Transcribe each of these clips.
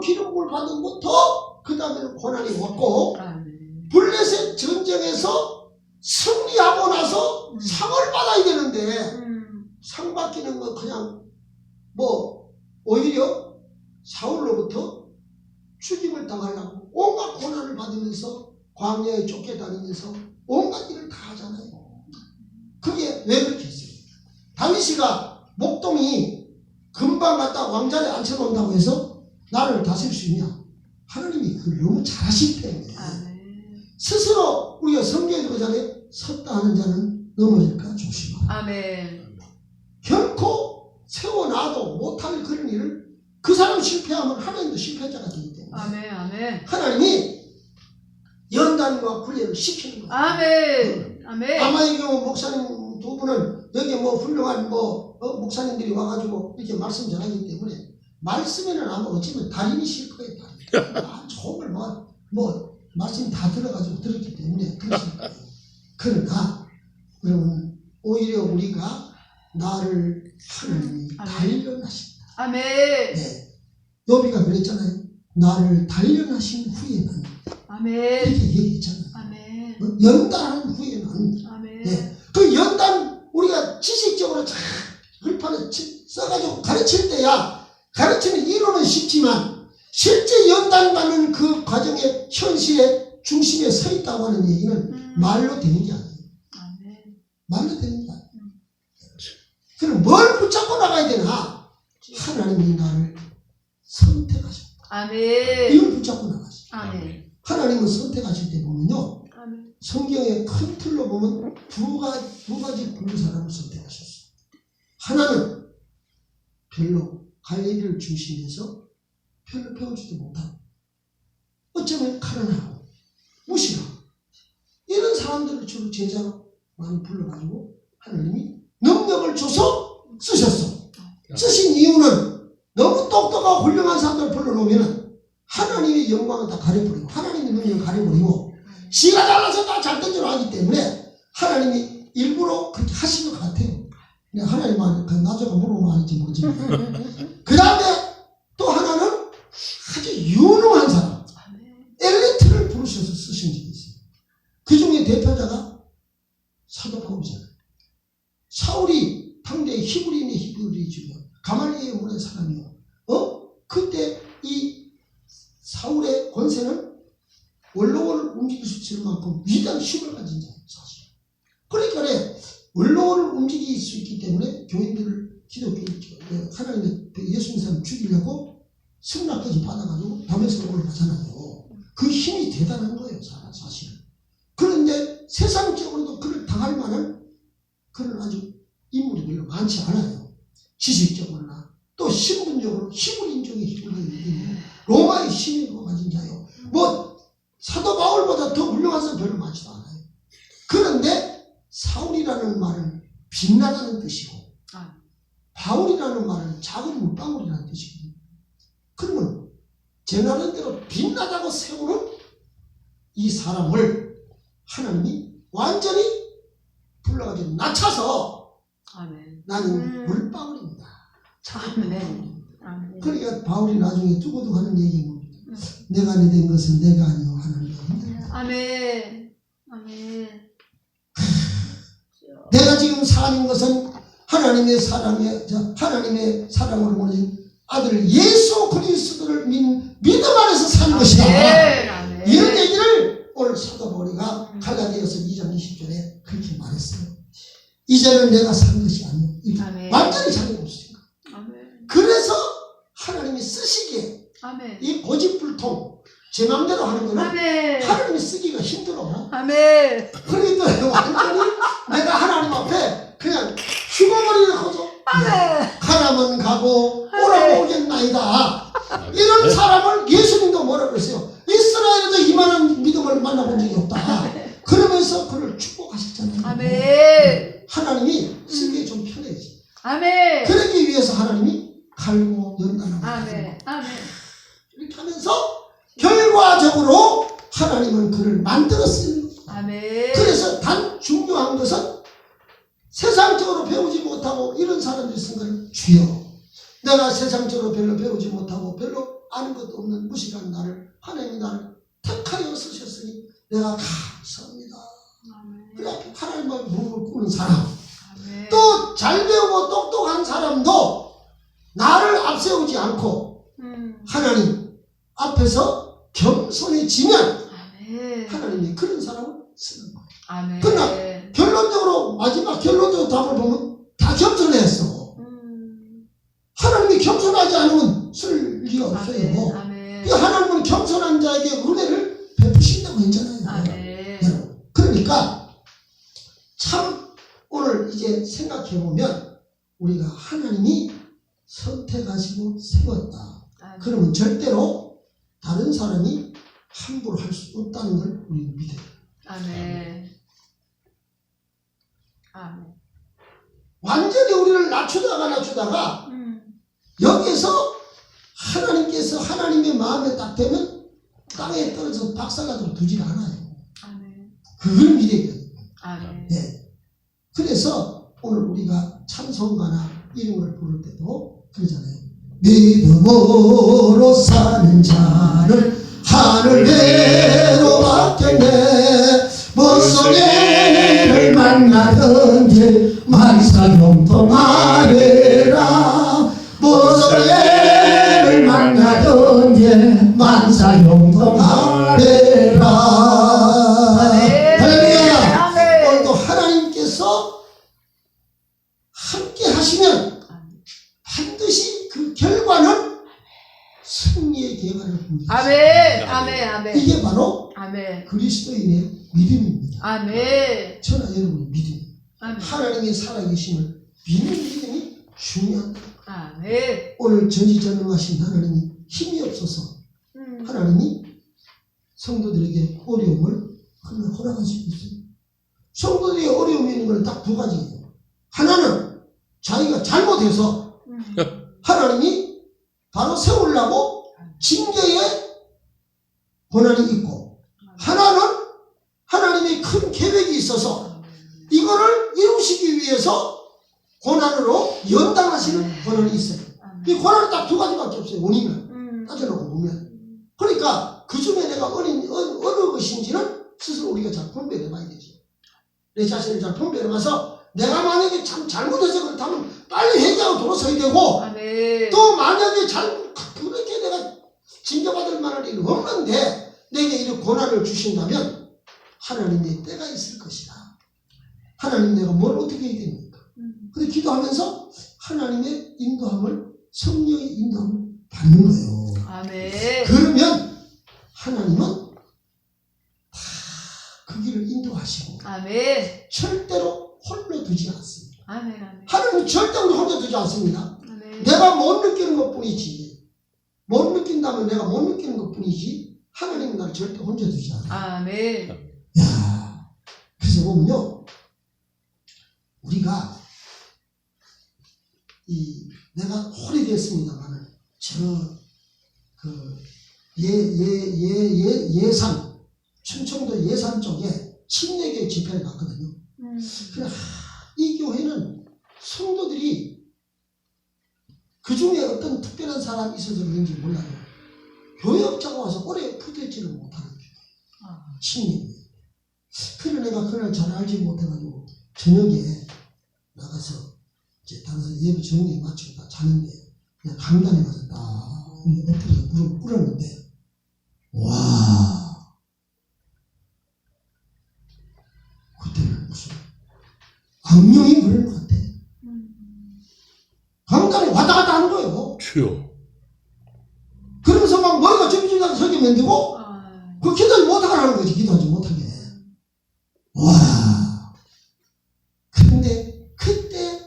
처음으로 기름부을 받은 것부터 그 다음에는 고난이 왔고 블레셋 전쟁에서 승리하고 나서 상을 받아야 되는데 상 받기는 거 그냥 뭐 오히려 사울로부터 추징을 당하려고 온갖 고난을 받으면서 광야에 쫓겨다니면서 온갖 일을 다 하잖아요. 그게 왜 그렇게 했어요? 다윗이가 목동이 금방 갖다 왕자리에 앉혀놓는다고 해서 나를 다스릴 수 있냐? 하나님이 그걸 너무 잘하실 때문에 스스로 우리가 성경에 그러잖아요. 섰다 하는 자는 넘어질까 조심하라. 아멘. 결코 세워놔도 못할 그런 일을 그 사람 실패하면 하나님도 실패자가 되기 때문에 아멘. 아멘. 하나님이 연단과 훈련을 시키는 거예요. 아멘. 아멘. 아마의 경우 목사님 두 분은 여기 뭐 훌륭한 목사님들이 와가지고 이렇게 말씀 전하기 때문에 말씀에는 아마 어쩌면 달인이실 거예요. 달인. 아, 좋은 걸 말씀 다 들어가지고 들었기 때문에 그러실 거예요. 그러나 여러분 오히려 우리가 나를 하나님이 단련하신다. 아멘. 네. 욥이가 그랬잖아요. 나를 단련하신 후에는 아멘. 이렇게 얘기했잖아요. 아멘. 연단한 후에는 아멘. 네. 그 연단 우리가 지식적으로 잘 글판에 써가지고 가르칠 때야 가르치는 이론은 쉽지만 실제 연단받는 그 과정의 현실의 중심에 서 있다고 하는 얘기는 말로 되는 게 아니에요. 아멘. 말로 되는 게 아니에요. 그럼 뭘 붙잡고 나가야 되나? 하나님이 나를 선택하셨다. 아멘. 이걸 붙잡고 나가죠. 아멘. 하나님은 선택하실 때 보면요. 아멘. 성경의 큰 틀로 보면 두 가지 부른 사람을 선택하셨어요. 하나는 별로 갈릴리를 중심해서 별로 배우지도 못하고 어쩌면 가난하고 무시하고 이런 사람들을 주로 제자로 많이 불러가지고 하나님이 능력을 줘서 쓰셨어. 쓰신 이유는 너무 똑똑하고 훌륭한 사람들을 불러놓으면 하나님의 영광을 다 가려버리고 하나님의 능력을 가려버리고 지가 잘나서 다 잘된 줄 아기 때문에 하나님이 일부러 그렇게 하신 것 같아요. 하나님한테 나중에 물어보면 알지 모르지만 그 다음에 또 하나는 아주 유능한 사람 엘리트를 부르셔서 쓰신 적이 있어요. 그 중에 대표자가 사도 바울이잖아요. 사울이 당대 히브리인의 히브리주요 가말리엘의 문의 사람이요. 그때 이 사울의 권세는 원로원을 움직일 수 있을 만큼 위대한 힘을 가진 자예요. 사실. 그러니까 원로원을 움직일 수 있기 때문에 교인들을 기독교 하나님의 예수님 사람 죽이려고 승낙까지 받아가지고 다메섹으로 올라가잖아요. 그 힘이 대단한 거예요. 사실. 그런데 세상적으로도 그를 당할 만한 그런 아주 인물이 별로 많지 않아요. 지식적으로나 또 신분적으로 히브리인종의 힘을 가진 로마의 힘을 가진 자예요. 사도 바울보다 더 훌륭한 사람 별로 많지도 않아요. 그런데 사울이라는 말은 빛나다는 뜻이고 바울이라는 말은 작은 물방울이라는 뜻이거든요. 그러면 전하는 대로 빛나다고 세우는 이 사람을 하나님이 완전히 불러가지고 낮춰서 나는 물방울입니다. 아멘. 그러니까 바울이 나중에 두고두고 하는 얘기입니다. 내가 된 것은 내가 아니요 하나님입니다. 아멘. 아멘. 내가 지금 사는 것은 하나님의 사랑으로 보낸 아들 예수 그리스도를 믿음 안에서 산 것이다. 아멘. 이런 얘기를 오늘 사도 바울이가 갈라디아서 2장 20절에 그렇게 말했어요. 이제는 내가 산 것이 아니요. 완전히 자기 없으니까. 그래서 하나님이 쓰시기에 이 고집불통 제 마음대로 하는 거는 하나님이 쓰기가 힘들어. 아멘. 그러니까 완전히 내가 하나님 앞에 그냥 죽어버리는 거죠. 가라면 가고 오라고 오겠나이다. 이런 사람을 예수님도 뭐라 그랬어요? 이스라엘에도 이만한 믿음을 만나본 적이 없다. 그러면서 그를 축복하셨잖아요. 아멘. 하나님이 쓰기에 좀 편해지. 아멘. 그러기 위해서 하나님이 갈고 연단하고 아멘. 아멘. 이렇게 하면서 결과적으로 하나님은 그를 만들었어요. 아멘. 그래서 단 중요한 것은 세상적으로 배우지 못하고 이런 사람들이 쓴 거는 주여 내가 세상적으로 별로 배우지 못하고 별로 아는 것도 없는 무식한 나를 하나님이 나를 택하여 쓰셨으니 내가 감사합니다. 아멘. 그래 하나님의 몸을 꾸는 사람 아멘. 또 잘 배우고 똑똑한 사람도 나를 앞세우지 않고 하나님 앞에서 겸손해지면 아멘. 하나님이 그런 사람을 쓰는 거예요. 아멘. 그러나 결론적으로 마지막 결론적으로 답을 보면 다 겸손했어. 하나님이 겸손하지 않으면 쓸 리가 없어요. 아멘. 이 하나님은 겸손한 자에게 은혜를 베푸신다고 했잖아요. 아멘. 여러분. 그러니까 참 오늘 이제 생각해 보면 우리가 하나님이 선택하시고 세웠다. 아멘. 그러면 절대로 다른 사람이 함부로 할 수 없다는 걸 우리는 믿어요. 아멘. 아멘. 완전히 우리를 낮추다가 여기서 하나님께서 하나님의 마음에 딱 되면 땅에 떨어져서 박살나도록 두질 않아요. 아멘. 그걸 믿어야 돼요. 아멘. 네. 그래서 오늘 우리가 찬송가나 이런 걸 부를 때도 그러잖아요. 믿음으로 사는 자를 하늘에로 맡겼네. 무성애를 만나든지 만사형통하리라. 무성애를 만나든지 만사형통하리라. 할렐루야. 오늘도 하나님께서 함께 하시면 반드시 그 결과는 승리의 결과를 봅니다. 아멘. 아멘. 아멘. 이게 바로 아멘. 그리스도인의 믿음입니다. 아멘. 저나 여러분의 믿음. 아멘. 하나님의 살아계심을 믿는 믿음이 중요합니다. 아멘. 오늘 전지전능하신 하나님이 힘이 없어서 하나님이 성도들에게 어려움을 허락하시고 있어요. 성도들의 어려움이 있는 건 딱 두 가지예요. 하나는 자기가 잘못해서 하나님이 바로 세우려고 징계의 고난이 있고, 하나는 하나님의 큰 계획이 있어서 이거를 이루시기 위해서 고난으로 연단하시는 고난이 있어요. 이 고난은 딱 두 가지밖에 없어요. 원인을 따져놓고 보면. 그러니까 그 중에 내가 어느 것인지는 스스로 우리가 잘 분별해 봐야 되죠. 내 자신을 잘 분별해 봐서 내가 만약에 참 잘못해서 그렇다면 빨리 회개하고 돌아서야 되고, 아멘. 또 만약에 그렇게 내가 징계받을 만한 일이 없는데 내게 이런 고난을 주신다면 하나님의 때가 있을 것이다. 하나님 내가 뭘 어떻게 해야 됩니까? 근데 기도하면서 하나님의 인도함을, 성령의 인도함을 받는 거예요. 아멘. 그러면 하나님은 다 그 길을 인도하시고 아멘. 절대로 홀로 두지 않습니다. 아멘. 아멘. 하나님은 절대 우리 혼자 두지 않습니다. 아멘. 내가 못 느끼는 것 뿐이지, 못 느낀다면 내가 못 느끼는 것 뿐이지 하나님은 나를 절대 혼자 두지 않아요. 아멘. 야, 그래서 보면요, 우리가 내가 홀이 됐습니다만은 예산, 충청도 예산 쪽에 침례교 집회를 갔거든요. 그래, 이 교회는 성도들이 그 중에 어떤 특별한 사람이 있어서 그런지 몰라요. 교회업자가 와서 오래 붙어있지를 못하는 교회. 침례교회. 그래, 내가 그날 잘 알지 못해가지고 저녁에 나가서 이제 다른 예배 정리에 마치고 다 자는데 그냥 강단에 가서 딱 엎드려서 무릎 꿇었는데, 와, 그때는 무슨 악령이 그럴 것 같아. 강단에 왔다 갔다 하는 거예요. 주여. 그러면서 막 머리가 쭈비쭈비하게 서게 만들고 그 기도하지 못하게 하는 거지. 기도하지 못하게. 와. 그런데 그때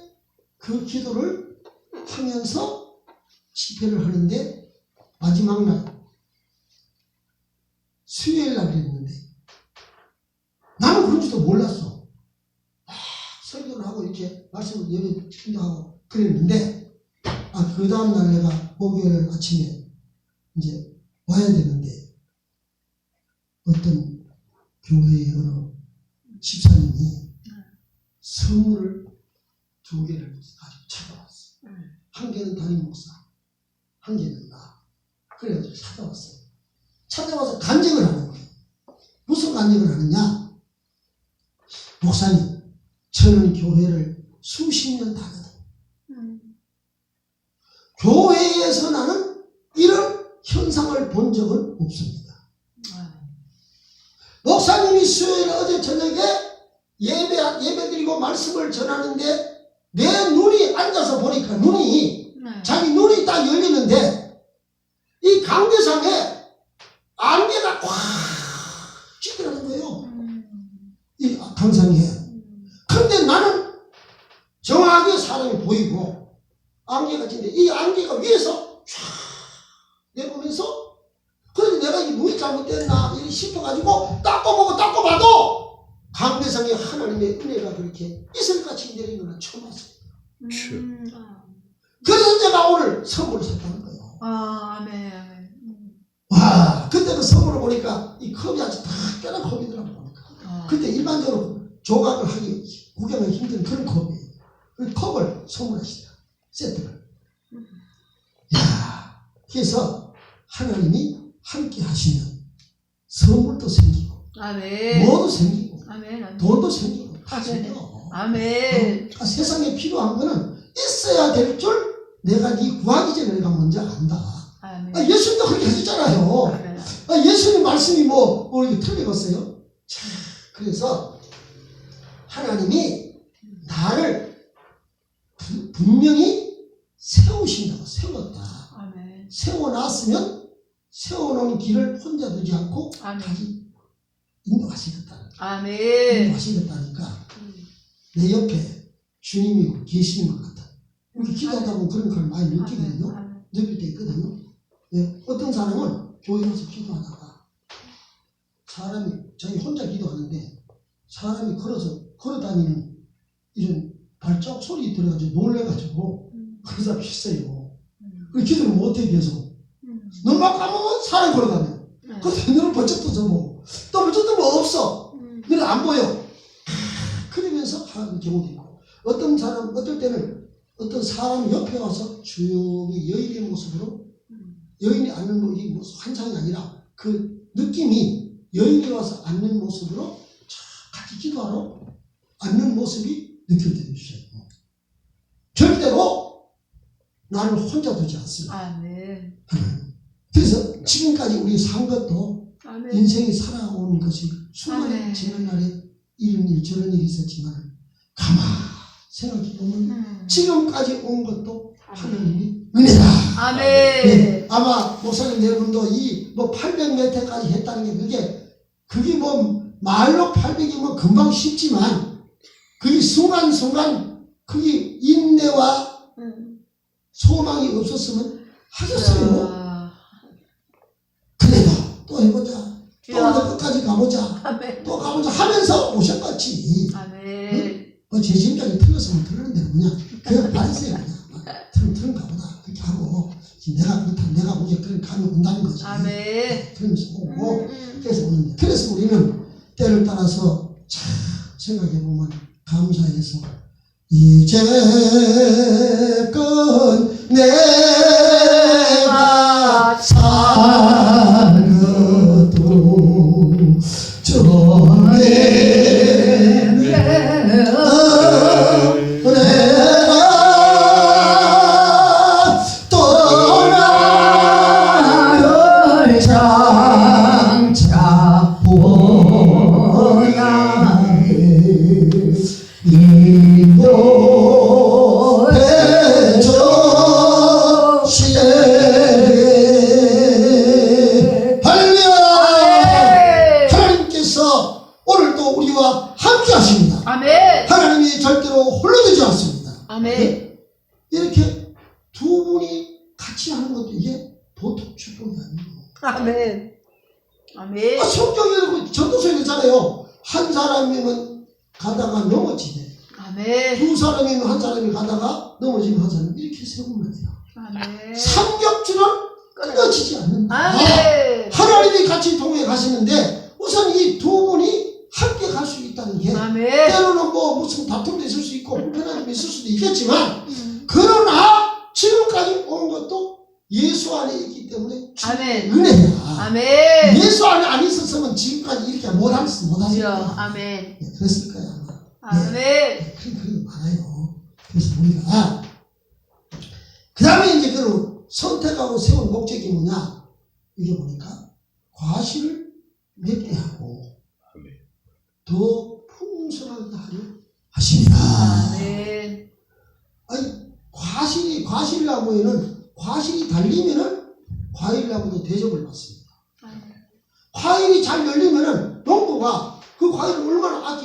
그 기도를 하면서 집회를 하는데 마지막 날 수요일 날 그랬는데 나는 그런지도 몰랐어. 막 설교를 하고 이렇게 말씀을 예배 인도하고 그랬는데, 그 다음날 내가 목요일 아침에 이제 와야 되는데 어떤 교회의 어느 집사님이 선물을 2개를 가지고 찾아왔어. 한 개는 담임 목사, 한 개는 나. 그래가지고 찾아왔어요. 찾아와서 간증을 하는 거예요. 무슨 간증을 하느냐? 목사님, 저는 교회를 수십 년 다녔어요. 교회에서 나는 이런 현상을 본 적은 없습니다. 목사님이 수요일 어제 저녁에 예배 드리고 말씀을 전하는데 내 눈이 앉아서 보니까 눈이 자기 눈이 딱 열리는데 이 강대상에 안개가 꽉 찌들어가는 거예요. 이 강상에. 근데 나는 정확하게 사람이 보이고 안개가 찌는데 이 안개가 위에서 쫙 내보면서 그래서 내가 이 눈이 잘못됐나 이렇게 싶어가지고 닦고 봐도 강대상에 하나님의 은혜가 그렇게 이슬같이 내리는 걸 처음 봤어요. 그래서 제가 오늘 선물을 샀다는 거예요. 아멘. 와, 그때 그 선물을 보니까 이 컵이 아주 다 깨난 컵이더라고 보니까. 근데 일반적으로 조각을 하기, 구경하기 힘든 그런 컵이에요. 그 컵을 선물하시더라. 세트를. 야, 그래서 하나님이 함께 하시면 선물도 생기고, 아멘. 뭐도 생기고, 아멘. 돈도 생기고, 다 아멘. 생겨. 아멘. 그러니까 세상에 필요한 거는 있어야 될 줄 내가 네 구하기 전에 내가 먼저 안다. 아멘. 예수님도 그렇게 하셨잖아요. 아멘. 예수님 말씀이 뭐 이렇게 틀리겠어요? 자, 그래서 하나님이 나를 분명히 세우신다고 세웠다. 아멘. 세워놨으면 세워놓은 길을 혼자 두지 않고 아멘. 가지 인도하시겠다. 아멘. 인도하시겠다니까 내 옆에 주님이 계시는 것 같아. 우리 기도하다 보면 그런 걸 많이 느끼거든요. 아멘. 느낄 때 있거든요. 네, 어떤 사람은 교회 와서 기도하다가 사람이 자기 혼자 기도하는데 사람이 걸어다니는 이런 발자국 소리 들어가지고 놀래가지고 그런 사람 있어요. 그 기도를 못해 계속. 눈만 감으면 사람이 걸어다녀. 그래서 눈을 번쩍 떠져보고 또 번쩍 뜨면 없어. 눈을 안 보여. 그러면서 하는 경우도 있고 어떨 때는 어떤 사람 옆에 와서 조용히 여인의 모습으로 여인이 앉는 이 모습 환상이 아니라 그 느낌이 여인이 와서 앉는 모습으로 같이 기도하러 앉는 모습이 느껴져요. 절대로 나를 혼자 두지 않습니다. 아멘. 그래서 지금까지 우리 산 것도 아멘. 인생이 살아온 것이 수많이 아멘. 지난 날에 이런 일 저런 일이 있었지만 가만 생각해보면 지금까지 온 것도 하나님이 은혜다. 아멘. 네, 아마 목사님 여러분도 이 뭐 800m까지 했다는 게 그게 뭐 말로 800이면 금방 쉽지만 그게 순간순간 그게 인내와 소망이 없었으면 하겠어요. 그래도 또 해보자. 또 끝까지 가보자. 아멘. 또 가보자 하면서 오셨겠지. 아멘. 뭐 제 심장이 틀렸으면 틀리는 대로 그냥 받으세요. 그냥 틀은 가보다 그렇게 하고 내가 그렇다 내가 보기에 그런 감이 온다는 거지. 아멘. 그러면서 오고 그래서 오는데 그래서 우리는 때를 따라서 참 생각해보면 감사해서 이제껏 내가 산 것도 전에 떠나를 장차 보야해 인도해 주시네. 할렐루야. 하나님께서 오늘도 우리와 함께 하십니다. 아멘. 하나님이 절대로 홀로두지 않습니다. 아멘. 이렇게 두 분이 같이 하는 것도 이게 보통 축복이 아니에요. 아멘. 아멘. 성경에 전도서에 있잖아요. 한 사람이면 가다가 넘어지네. 아멘. 두 사람이면 한 사람이 가다가 넘어지면 한 사람이 이렇게 세우면 돼요. 아멘. 삼겹줄은 끊어지지 않는다. 아멘. 하나님이 같이 동행해 가시는데 우선 이 두 분이 함께 갈 수 있다는 게 아멘. 때로는 뭐 무슨 다툼도 있을 수 있고 불편한 점이 있을 수도 있겠지만 그러나 지금까지 온 것도 예수 안에 있기 때문에 아멘. 은혜야. 아멘. 예수 안에 안 있었으면 지금까지 이렇게 못하실 주여. 거야. 아멘. 그랬을 거야 아마. 아멘. 그런 거 많아요. 그래서 우리가 그 다음에 이제 그 선택하고 세운 목적이 뭐냐? 이게 보니까 과실을 맺게 하고 더 풍성하게 하려 하십니다. 아멘. 아니 과실나무에는 과실이 달리면은 과일나무도 대접을 받습니다. 과일이 잘 열리면은 농부가 그 과일을 얼마나 아끼